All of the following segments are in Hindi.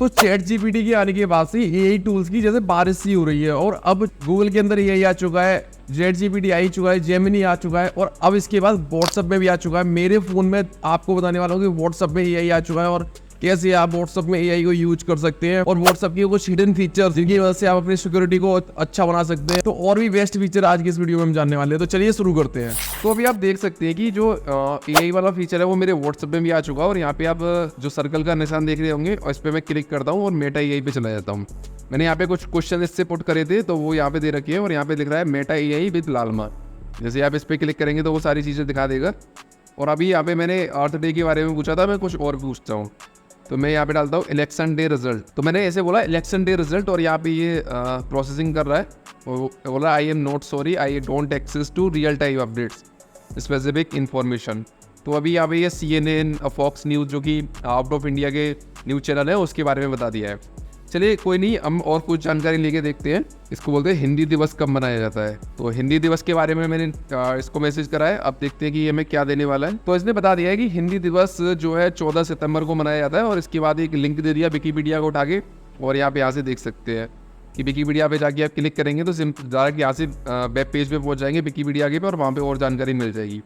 तो चैट जीपीटी के आने के बाद से एआई टूल्स की जैसे बारिश सी हो रही है, और अब गूगल के अंदर एआई आ चुका है, चैट जीपीटी आ ही चुका है, जेमिनी आ चुका है, और अब इसके बाद व्हाट्सएप में भी आ चुका है। मेरे फोन में आपको बताने वाला हूँ कि व्हाट्सएप में एआई आ चुका है और कैसे आप व्हाट्सएप में एआई को यूज कर सकते हैं, और व्हाट्सएप के कुछ हिडन फीचर्स जिनकी वजह से आप अपनी सिक्योरिटी को अच्छा बना सकते हैं। तो और भी बेस्ट फीचर आज की इस वीडियो में हम जानने वाले हैं, तो चलिए शुरू करते हैं। तो अभी आप देख सकते हैं कि जो एआई वाला फीचर है वो मेरे व्हाट्सएप में भी आ चुका है, और यहाँ पे आप जो सर्कल का निशान देख रहे होंगे और इस पर मैं क्लिक करता हूँ और मेटा एआई पे चला जाता हूँ। मैंने यहाँ पे कुछ क्वेश्चन इससे पुट करे थे, तो वो यहाँ पे दे रखे हैं, और यहाँ पे लिख रहा है मेटा एआई विद लालमा। जैसे आप इस पर क्लिक करेंगे तो वो सारी चीज़ें दिखा देगा। और अभी यहाँ पे मैंने अर्थ डे के बारे में पूछा था, मैं कुछ और पूछता हूँ, तो मैं यहाँ पे डालता हूँ इलेक्शन डे रिजल्ट। तो मैंने ऐसे बोला इलेक्शन डे रिजल्ट, और यहाँ पे ये प्रोसेसिंग कर रहा है, और बोला I am not sorry, I don't access to real time updates specific information. तो अभी यहाँ पे ये CNN फॉक्स न्यूज़ जो कि आउट ऑफ इंडिया के न्यूज़ चैनल है उसके बारे में बता दिया है। चलिए कोई नहीं, हम और कुछ जानकारी लेके देखते हैं। इसको बोलते हैं हिंदी दिवस कब मनाया जाता है। तो हिंदी दिवस के बारे में मैंने इसको मैसेज करा है। अब देखते हैं कि ये हमें क्या देने वाला है। तो इसने बता दिया है कि हिंदी दिवस जो है 14 सितंबर को मनाया जाता है, और इसके बाद एक लिंक दे दिया विकिपीडिया को उठा के, और यहाँ पे यहाँ से देख सकते हैं कि विकिपीडिया पे जाके आप क्लिक करेंगे तो डायरेक्ट यहाँ से वेब पेज पे पहुँच जाएंगे विकिपीडिया के पे, और वहाँ पे और जानकारी मिल जाएगी।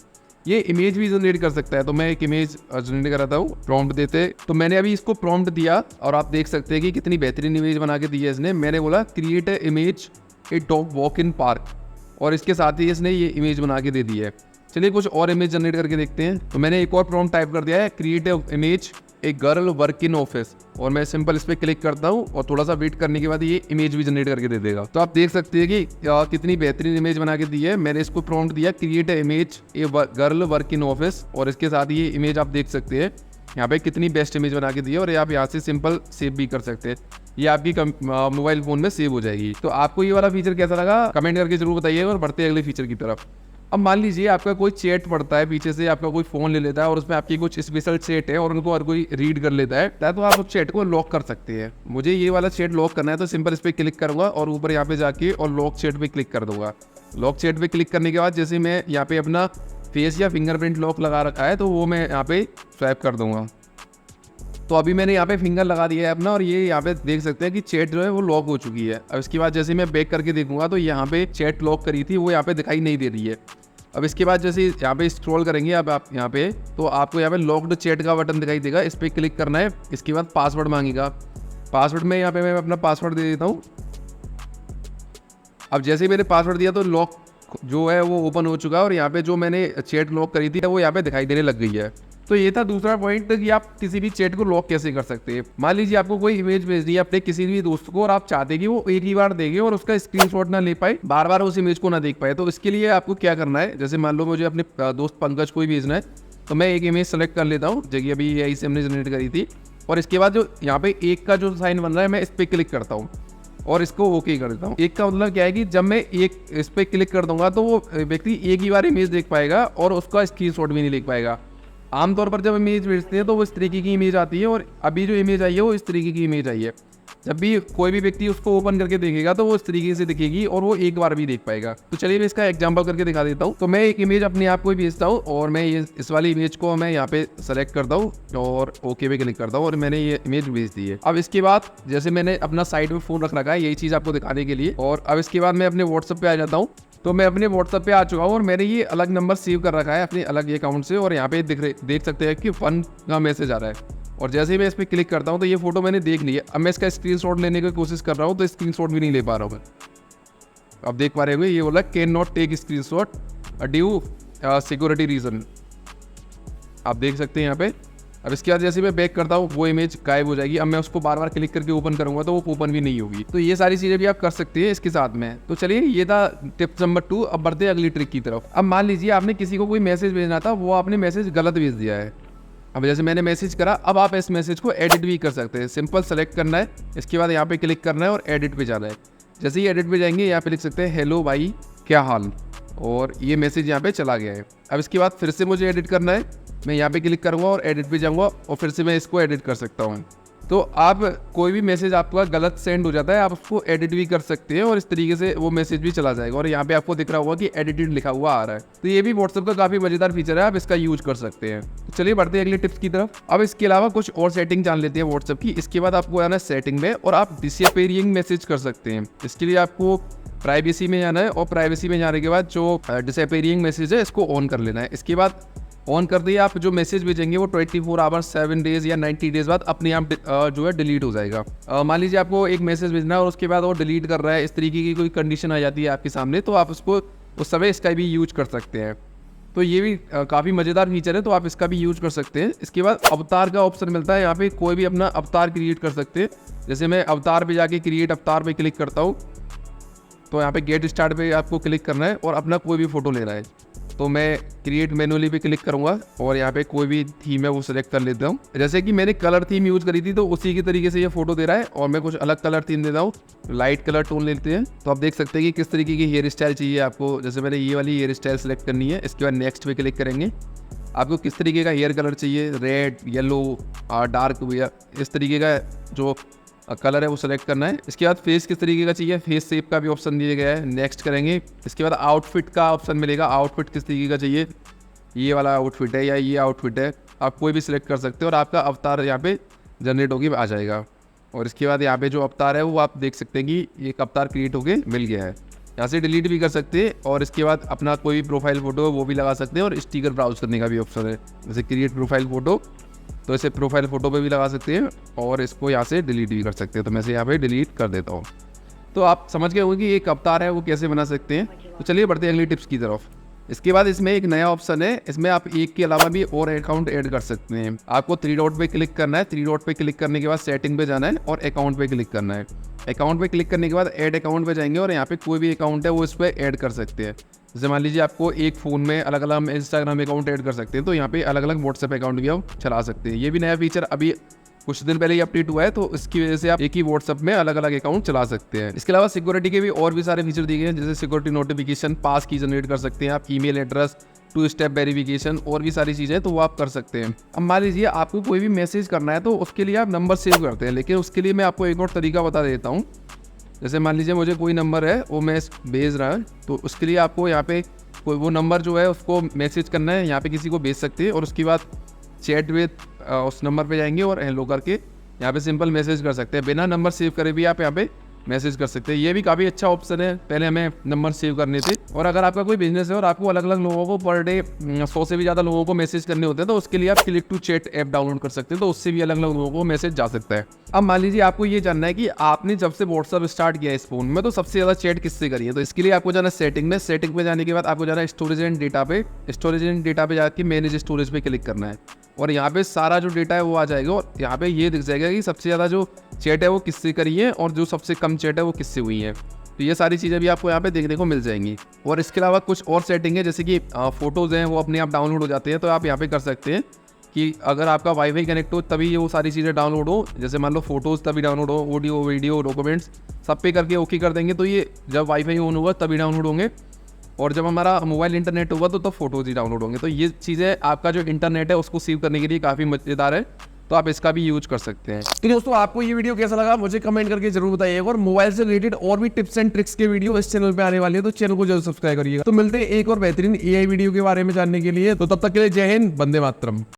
ये इमेज भी जनरेट कर सकता है, तो मैं एक इमेज जनरेट कराता हूँ प्रॉम्प्ट देते। तो मैंने अभी इसको प्रॉम्प्ट दिया, और आप देख सकते हैं कि कितनी बेहतरीन इमेज बना के दी है इसने। मैंने बोला create a image a dog walk in park, और इसके साथ ही इसने ये इमेज बना के दे दी है। चलिए कुछ और इमेज जनरेट करके देखते हैं। तो मैंने एक और प्रॉम्प्ट टाइप कर दिया है create a image a girl work in office, और मैं सिंपल इस पर क्लिक करता हूँ, और थोड़ा सा वेट करने के बाद ये इमेज भी जनरेट करके दे देगा। तो आप देख सकते हैं कि कितनी बेहतरीन इमेज बना के दी है। मैंने इसको प्रॉम्प्ट दिया create a image a girl work in office, और इसके साथ ये इमेज आप देख सकते हैं यहाँ पे कितनी बेस्ट इमेज बना के दी है, और आप यहाँ से सिंपल सेव भी कर सकते हैं। ये आपकी मोबाइल फोन में सेव हो जाएगी। तो आपको ये वाला फीचर कैसा लगा कमेंट करके जरूर बताइए, और बढ़ते हैं अगले फीचर की तरफ। अब मान लीजिए आपका कोई चैट पढ़ता है, पीछे से आपका कोई फ़ोन ले लेता है, और उसमें आपकी कुछ स्पेशल चैट है और उनको हर कोई रीड कर लेता है, तो आप उस चैट को लॉक कर सकते हैं। मुझे ये वाला चैट लॉक करना है, तो सिंपल इस पर क्लिक करूँगा और ऊपर यहाँ पे जाके और लॉक चैट पे क्लिक कर दूंगा। लॉक चैट पे क्लिक करने के बाद जैसे मैं यहाँ पे अपना फेस या फिंगरप्रिंट लॉक लगा रखा है, तो वो मैं यहाँ पे स्वैप कर दूंगा। तो अभी मैंने यहाँ पे फिंगर लगा दिया है अपना, और ये यहाँ पे देख सकते हैं कि चैट जो है वो लॉक हो चुकी है। अब इसके बाद जैसे मैं बैक करके देखूंगा तो यहाँ पे चैट लॉक करी थी वो यहाँ पे दिखाई नहीं दे रही है। अब इसके बाद जैसे यहाँ पे स्क्रॉल करेंगे अब आप यहाँ पे, तो आपको यहाँ पे लॉक्ड चैट का बटन दिखाई देगा, इस पर क्लिक करना है। इसके बाद पासवर्ड मांगेगा, पासवर्ड में यहाँ पे मैं अपना पासवर्ड दे देता हूँ। अब जैसे ही मैंने पासवर्ड दिया तो लॉक जो है वो ओपन हो चुका है, और यहाँ पे जो मैंने चैट लॉक करी थी वो यहाँ पे दिखाई देने लग गई है। तो ये था दूसरा पॉइंट कि आप किसी भी चैट को लॉक कैसे कर सकते हैं। मान लीजिए आपको कोई इमेज भेजनी है अपने किसी भी दोस्त को, और आप चाहते हैं कि वो एक ही बार देखे और उसका स्क्रीनशॉट ना ले पाए, बार बार उस इमेज को ना देख पाए। तो इसके लिए आपको क्या करना है, जैसे मान लो मुझे अपने दोस्त पंकज को ही भेजना है, तो मैं एक इमेज सेलेक्ट कर लेता हूँ जगह अभी यही से हमने जनरेट करी थी, और इसके बाद जो यहाँ पे एक का जो साइन बन रहा है मैं इस पर क्लिक करता हूँ और इसको ओके कर देता हूँ। एक का मतलब क्या है कि जब मैं एक इस पर क्लिक कर दूंगा तो वो व्यक्ति एक ही बार इमेज देख पाएगा और उसका स्क्रीनशॉट भी नहीं लिख पाएगा। आमतौर पर जब इमेज भेजते हैं तो वो इस तरीके की इमेज आती है, और अभी जो इमेज आई है वो इस तरीके की इमेज आई है। जब भी कोई भी व्यक्ति उसको ओपन करके देखेगा तो वो इस तरीके से दिखेगी और वो एक बार भी देख पाएगा। तो चलिए मैं इसका एग्जांपल करके दिखा देता हूँ। तो मैं एक इमेज अपने आप को ही भेजता हूँ, और मैं ये इस वाली इमेज को मैं यहाँ पे सेलेक्ट करता हूँ और ओके पे क्लिक करता हूँ, और मैंने ये इमेज भेज दी है। अब इसके बाद जैसे मैंने अपना साइड में फ़ोन रख रखा है यही चीज़ आपको दिखाने के लिए, और अब इसके बाद मैं अपने व्हाट्सएप पे आ जाता हूँ। तो मैं अपने व्हाट्सएप पे आ चुका हूँ, और मैंने ये अलग नंबर सेव कर रखा है अपने अलग अकाउंट से, और यहाँ पे देख सकते हैं कि फन का मैसेज आ रहा है। और जैसे ही मैं इस पर क्लिक करता हूँ तो ये फोटो मैंने देख ली है। अब मैं इसका स्क्रीनशॉट लेने की कोशिश कर रहा हूँ, तो स्क्रीनशॉट भी नहीं ले पा रहा हूँ मैं। अब देख पा रहे होंगे ये बोला can not take screenshot due security reason, आप देख सकते हैं यहाँ पे। अब इसके बाद जैसे मैं बैक करता हूँ वो इमेज गायब हो जाएगी। अब मैं उसको बार बार क्लिक करके ओपन करूंगा तो वो ओपन भी नहीं होगी। तो ये सारी चीज़ें भी आप कर सकते हैं इसके साथ में। तो चलिए ये था टिप नंबर 2। अब बढ़ते हैं अगली ट्रिक की तरफ। अब मान लीजिए आपने किसी को कोई मैसेज भेजना था, वो आपने मैसेज गलत भेज दिया है। अब जैसे मैंने मैसेज करा, अब आप इस मैसेज को एडिट भी कर सकते हैं। सिंपल सेलेक्ट करना है, इसके बाद यहाँ पे क्लिक करना है और एडिट पे जाना है। जैसे ही एडिट पे जाएंगे यहाँ पे लिख सकते हैं हेलो भाई क्या हाल, और ये मैसेज यहाँ पे चला गया है। अब इसके बाद फिर से मुझे एडिट करना है, मैं यहाँ पे क्लिक करूँगा और एडिट पे जाऊँगा, और फिर से मैं इसको एडिट कर सकता हूँ। तो आप कोई भी मैसेज आपका गलत सेंड हो जाता है, आप उसको एडिट भी कर सकते हैं और इस तरीके से वो मैसेज भी चला जाएगा। और यहाँ पे आपको दिख रहा होगा कि एडिटेड लिखा हुआ आ रहा है। तो ये भी व्हाट्सएप का काफ़ी मजेदार फीचर है, आप इसका यूज कर सकते हैं। तो चलिए बढ़ते हैं अगले टिप्स की तरफ। अब इसके अलावा कुछ और सेटिंग जान लेते हैं व्हाट्सएप की। इसके बाद आपको आना है सेटिंग में और आप डिसअपीयरिंग मैसेज कर सकते हैं। इसके लिए आपको प्राइवेसी में जाना है और प्राइवेसी में जाने के बाद जो डिसअपीयरिंग मैसेज है इसको ऑन कर लेना है। इसके बाद ऑन कर दिए आप जो मैसेज भेजेंगे वो 24 आवर्स 7 डेज या 90 डेज बाद अपने आप जो है डिलीट हो जाएगा। मान लीजिए आपको एक मैसेज भेजना है और उसके बाद वो डिलीट कर रहा है, इस तरीके की कोई कंडीशन आ जाती है आपके सामने, तो आप उसको उस समय इसका भी यूज कर सकते हैं। तो ये भी काफ़ी मज़ेदार फीचर है, तो आप इसका भी यूज कर सकते हैं। इसके बाद अवतार का ऑप्शन मिलता है, यहाँ पे कोई भी अपना अवतार क्रिएट कर सकते हैं। जैसे मैं अवतार पे जाके क्रिएट अवतार पे क्लिक करता हूँ, तो यहाँ पे गेट स्टार्ट पे आपको क्लिक करना है और अपना कोई भी फोटो लेना है। तो मैं क्रिएट मैनुअली पे क्लिक करूँगा और यहाँ पे कोई भी थीम है वो सिलेक्ट कर लेता हूँ। जैसे कि मैंने कलर थीम यूज़ करी थी तो उसी की तरीके से ये फोटो दे रहा है और मैं कुछ अलग कलर थीम देता हूँ, लाइट कलर टोन लेते हैं। तो आप देख सकते हैं कि किस तरीके की हेयर स्टाइल चाहिए आपको। जैसे मैंने ये वाली हेयर स्टाइल सेलेक्ट करनी है, इसके बाद नेक्स्ट पे क्लिक करेंगे। आपको किस तरीके का हेयर कलर चाहिए, रेड, येलो, डार्क, या इस तरीके का जो कलर है वो सेलेक्ट करना है। इसके बाद फेस किस तरीके का चाहिए, फेस शेप का भी ऑप्शन दिया गया है, नेक्स्ट करेंगे। इसके बाद आउटफिट का ऑप्शन मिलेगा, आउटफिट किस तरीके का चाहिए, ये वाला आउटफिट है या ये आउटफिट है, आप कोई भी सिलेक्ट कर सकते हो और आपका अवतार यहाँ पे जनरेट होकर आ जाएगा। और इसके बाद यहाँ पे जो अवतार है वो आप देख सकते हैं कि एक अवतार क्रिएट होके मिल गया है। यहाँ से डिलीट भी कर सकते हैं और इसके बाद अपना कोई भी प्रोफाइल फोटो है वो भी लगा सकते हैं और स्टिकर ब्राउज करने का भी ऑप्शन है। जैसे क्रिएट प्रोफाइल फोटो, तो इसे प्रोफाइल फोटो पे भी लगा सकते हैं और इसको यहाँ से डिलीट भी कर सकते हैं। तो मैं इसे यहाँ पे डिलीट कर देता हूँ। तो आप समझ गए होंगे कि एक अवतार है वो कैसे बना सकते हैं। तो चलिए बढ़ते हैं अगली टिप्स की तरफ। इसके बाद इसमें एक नया ऑप्शन है, इसमें आप एक के अलावा भी और अकाउंट ऐड कर सकते हैं। आपको 3 डॉट पे क्लिक करना है, 3 डॉट पे क्लिक करने के बाद सेटिंग पे जाना है और अकाउंट पे क्लिक करना है। अकाउंट पे क्लिक करने के बाद ऐड अकाउंट पे जाएंगे और यहाँ पे कोई भी अकाउंट है वो इस पर ऐड कर सकते हैं। जैसे मान लीजिए आपको एक फ़ोन में अलग अलग इंस्टाग्राम अकाउंट ऐड कर सकते हैं, तो यहाँ पे अलग अलग व्हाट्सएप अकाउंट भी आप चला सकते हैं। ये भी नया फीचर अभी कुछ दिन पहले ही अपडेट हुआ है, तो इसकी वजह से आप एक ही व्हाट्सएप में अलग अलग अकाउंट चला सकते हैं। इसके अलावा सिक्योरिटी के भी और भी सारे फीचर दिए गए हैं, जैसे सिक्योरिटी नोटिफिकेशन, पास की जनरेट कर सकते हैं आप, ईमेल एड्रेस, 2 स्टेप वेरिफिकेशन और भी सारी चीज़ें, तो वो आप कर सकते हैं। अब मान लीजिए आपको कोई भी मैसेज करना है तो उसके लिए आप नंबर सेव करते हैं, लेकिन उसके लिए मैं आपको एक और तरीका बता देता हूँ। जैसे मान लीजिए मुझे कोई नंबर है वो मैं भेज रहा है, तो उसके लिए आपको यहाँ पे कोई वो नंबर जो है उसको मैसेज करना है, यहाँ पे किसी को भेज सकते हैं और उसके बाद चैट विद उस नंबर पे जाएंगे और हेलो करके यहाँ पे सिंपल मैसेज कर सकते हैं। बिना नंबर सेव करे भी आप यहाँ पे मैसेज कर सकते हैं। ये भी काफ़ी अच्छा ऑप्शन है, पहले हमें नंबर सेव करने थे। और अगर आपका कोई बिजनेस है और आपको अलग अलग लोगों को पर डे 100 से भी ज़्यादा लोगों को मैसेज करने होते हैं, तो उसके लिए आप click to chat app download कर सकते हैं, तो उससे भी अलग अलग लोगों को मैसेज जा सकता है। अब मान लीजिए आपको ये जानना है कि आपने जब से व्हाट्सअप स्टार्ट किया है इस फोन में, तो सबसे ज़्यादा चैट किससे करी है। तो इसके लिए आपको जाना सेटिंग में, सेटिंग पे जाने के बाद आपको जाना स्टोरेज एंड डेटा पे, स्टोरेज एंड डेटा पे जाके मैनेज स्टोरेज पे क्लिक करना है और यहाँ पे सारा जो डेटा है वो आ जाएगा और यहाँ पे ये दिख जाएगा कि सबसे ज़्यादा जो चैट है वो किससे करी है और जो सबसे कम चैट है वो किससे हुई है। तो ये सारी चीज़ें भी आपको यहाँ पे देखने को मिल जाएंगी। और इसके अलावा कुछ और सेटिंग है, जैसे कि फ़ोटोज़ हैं वो अपने आप डाउनलोड हो जाते हैं, तो आप यहाँ पे कर सकते हैं कि अगर आपका वाईफाई कनेक्ट हो तभी वो सारी चीज़ें डाउनलोड हो। जैसे मान लो फोटोज़ तभी डाउनलोड हो, ऑडियो, वीडियो, डॉक्यूमेंट्स सब पे करके ओके कर देंगे, तो ये जब वाईफाई ऑन होगा तभी डाउनलोड होंगे और जब हमारा मोबाइल इंटरनेट होगा तो तब फोटोज़ ही डाउनलोड होंगे। तो ये चीज़ें आपका जो इंटरनेट है उसको सेव करने के लिए काफ़ी मज़ेदार है, तो आप इसका भी यूज कर सकते हैं। तो दोस्तों आपको ये वीडियो कैसा लगा मुझे कमेंट करके जरूर बताइएगा और मोबाइल से रिलेटेड और भी टिप्स एंड ट्रिक्स के वीडियो इस चैनल पे आने वाली है, तो चैनल को जरूर सब्सक्राइब करिएगा। तो मिलते हैं एक और बेहतरीन एआई वीडियो के बारे में जानने के लिए, तो तब तक के लिए जय हिंद, वंदे मातरम।